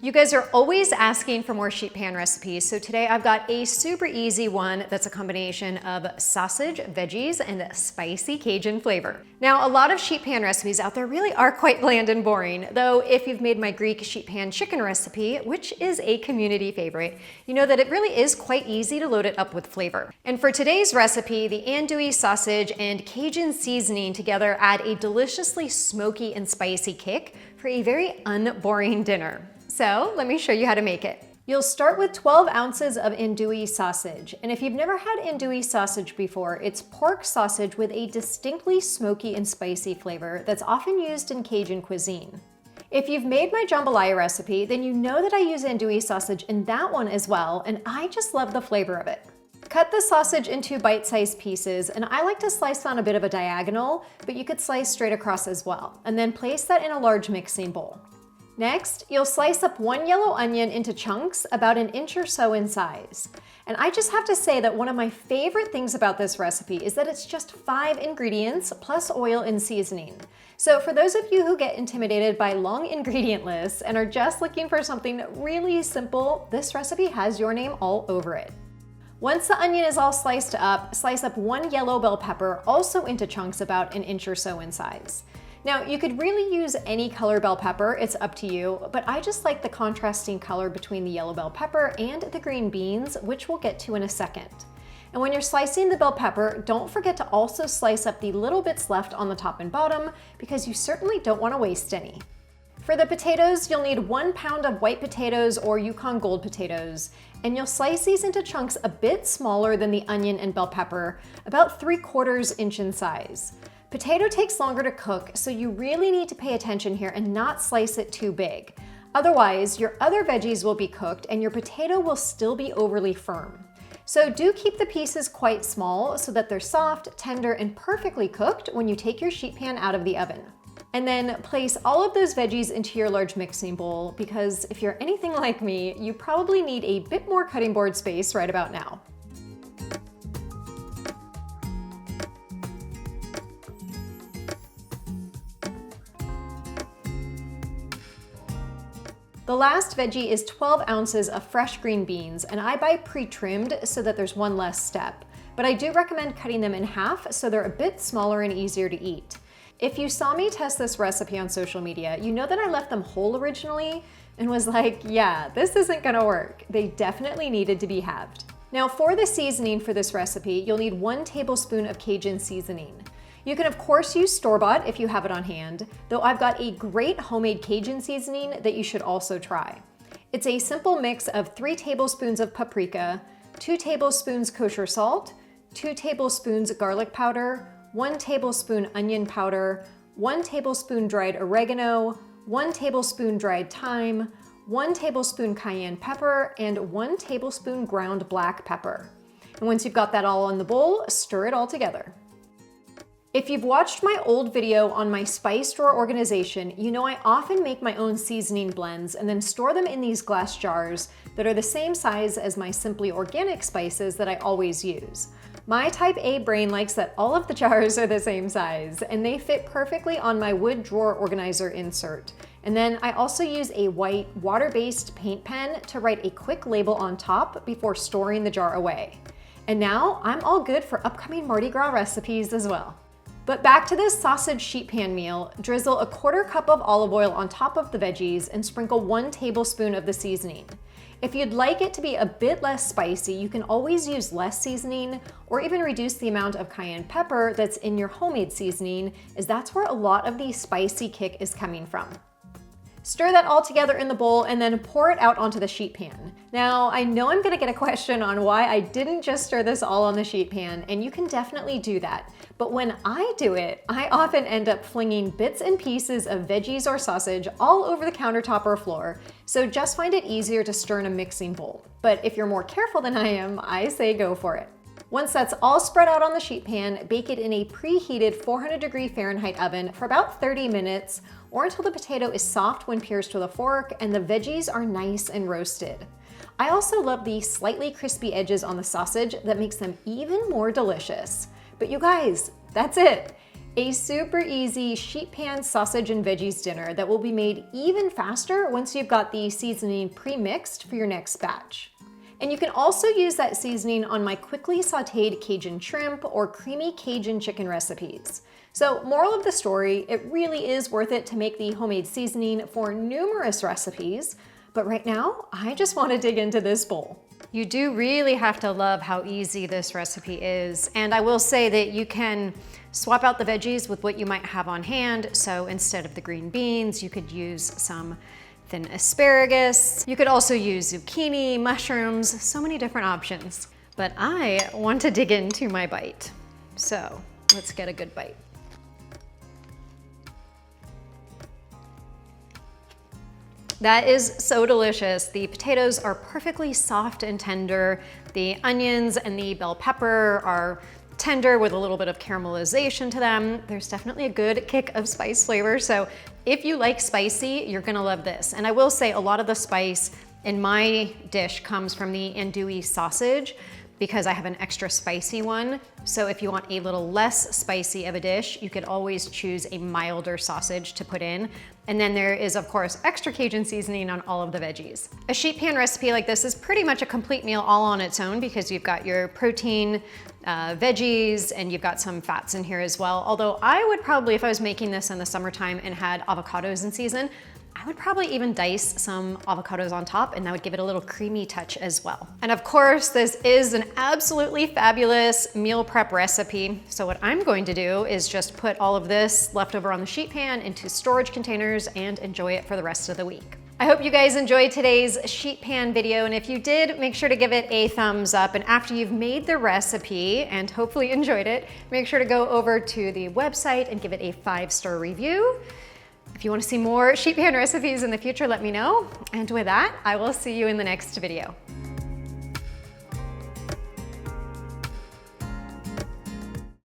You guys are always asking for more sheet pan recipes, so today I've got a super easy one that's a combination of sausage, veggies, and spicy Cajun flavor. Now, a lot of sheet pan recipes out there really are quite bland and boring, though if you've made my Greek sheet pan chicken recipe, which is a community favorite, you know that it really is quite easy to load it up with flavor. And for today's recipe, the andouille sausage and Cajun seasoning together add a deliciously smoky and spicy kick for a very unboring dinner. So let me show you how to make it. You'll start with 12 ounces of andouille sausage. And if you've never had andouille sausage before, it's pork sausage with a distinctly smoky and spicy flavor that's often used in Cajun cuisine. If you've made my jambalaya recipe, then you know that I use andouille sausage in that one as well, and I just love the flavor of it. Cut the sausage into bite-sized pieces, and I like to slice on a bit of a diagonal, but you could slice straight across as well, and then place that in a large mixing bowl. Next, you'll slice up one yellow onion into chunks about an inch or so in size. And I just have to say that one of my favorite things about this recipe is that it's just 5 ingredients plus oil and seasoning. So for those of you who get intimidated by long ingredient lists and are just looking for something really simple, this recipe has your name all over it. Once the onion is all sliced up, slice up one yellow bell pepper, also into chunks about an inch or so in size. Now, you could really use any color bell pepper, it's up to you, but I just like the contrasting color between the yellow bell pepper and the green beans, which we'll get to in a second. And when you're slicing the bell pepper, don't forget to also slice up the little bits left on the top and bottom, because you certainly don't want to waste any. For the potatoes, you'll need 1 pound of white potatoes or Yukon Gold potatoes, and you'll slice these into chunks a bit smaller than the onion and bell pepper, about 3/4 inch in size. Potato takes longer to cook, so you really need to pay attention here and not slice it too big. Otherwise, your other veggies will be cooked and your potato will still be overly firm. So do keep the pieces quite small so that they're soft, tender, and perfectly cooked when you take your sheet pan out of the oven. And then place all of those veggies into your large mixing bowl, because if you're anything like me, you probably need a bit more cutting board space right about now. The last veggie is 12 ounces of fresh green beans, and I buy pre-trimmed so that there's one less step. But I do recommend cutting them in half so they're a bit smaller and easier to eat. If you saw me test this recipe on social media, you know that I left them whole originally and was like, yeah, this isn't gonna work. They definitely needed to be halved. Now for the seasoning for this recipe, you'll need 1 tablespoon of Cajun seasoning. You can of course use store-bought if you have it on hand, though I've got a great homemade Cajun seasoning that you should also try. It's a simple mix of 3 tablespoons of paprika, 2 tablespoons kosher salt, 2 tablespoons garlic powder, 1 tablespoon onion powder, 1 tablespoon dried oregano, 1 tablespoon dried thyme, 1 tablespoon cayenne pepper, and 1 tablespoon ground black pepper. And once you've got that all in the bowl, stir it all together. If you've watched my old video on my spice drawer organization, you know I often make my own seasoning blends and then store them in these glass jars that are the same size as my Simply Organic spices that I always use. My type A brain likes that all of the jars are the same size, and they fit perfectly on my wood drawer organizer insert. And then I also use a white water-based paint pen to write a quick label on top before storing the jar away. And now I'm all good for upcoming Mardi Gras recipes as well. But back to this sausage sheet pan meal, drizzle a 1/4 cup of olive oil on top of the veggies and sprinkle 1 tablespoon of the seasoning. If you'd like it to be a bit less spicy, you can always use less seasoning or even reduce the amount of cayenne pepper that's in your homemade seasoning, as that's where a lot of the spicy kick is coming from. Stir that all together in the bowl and then pour it out onto the sheet pan. Now, I know I'm gonna get a question on why I didn't just stir this all on the sheet pan, and you can definitely do that. But when I do it, I often end up flinging bits and pieces of veggies or sausage all over the countertop or floor, so just find it easier to stir in a mixing bowl. But if you're more careful than I am, I say go for it. Once that's all spread out on the sheet pan, bake it in a preheated 400-degree Fahrenheit oven for about 30 minutes, or until the potato is soft when pierced with a fork and the veggies are nice and roasted. I also love the slightly crispy edges on the sausage that makes them even more delicious. But you guys, that's it. A super easy sheet pan sausage and veggies dinner that will be made even faster once you've got the seasoning pre-mixed for your next batch. And you can also use that seasoning on my quickly sauteed Cajun shrimp or creamy Cajun chicken recipes. So moral of the story, it really is worth it to make the homemade seasoning for numerous recipes, but right now I just want to dig into this bowl. You do really have to love how easy this recipe is, and I will say that you can swap out the veggies with what you might have on hand. So instead of the green beans, you could use some thin asparagus. You could also use zucchini, mushrooms, so many different options. But I want to dig into my bite. So let's get a good bite. That is so delicious. The potatoes are perfectly soft and tender. The onions and the bell pepper are tender with a little bit of caramelization to them. There's definitely a good kick of spice flavor. So if you like spicy, you're gonna love this. And I will say a lot of the spice in my dish comes from the andouille sausage because I have an extra spicy one. So if you want a little less spicy of a dish, you could always choose a milder sausage to put in. And then there is, of course, extra Cajun seasoning on all of the veggies. A sheet pan recipe like this is pretty much a complete meal all on its own because you've got your protein, veggies, and you've got some fats in here as well. Although I would probably, if I was making this in the summertime and had avocados in season, I would probably even dice some avocados on top, and that would give it a little creamy touch as well. And of course, this is an absolutely fabulous meal prep recipe. So what I'm going to do is just put all of this leftover on the sheet pan into storage containers and enjoy it for the rest of the week. I hope you guys enjoyed today's sheet pan video, and if you did, make sure to give it a thumbs up. And after you've made the recipe and hopefully enjoyed it, make sure to go over to the website and give it a 5-star review. If you want to see more sheet pan recipes in the future, let me know. And with that, I will see you in the next video.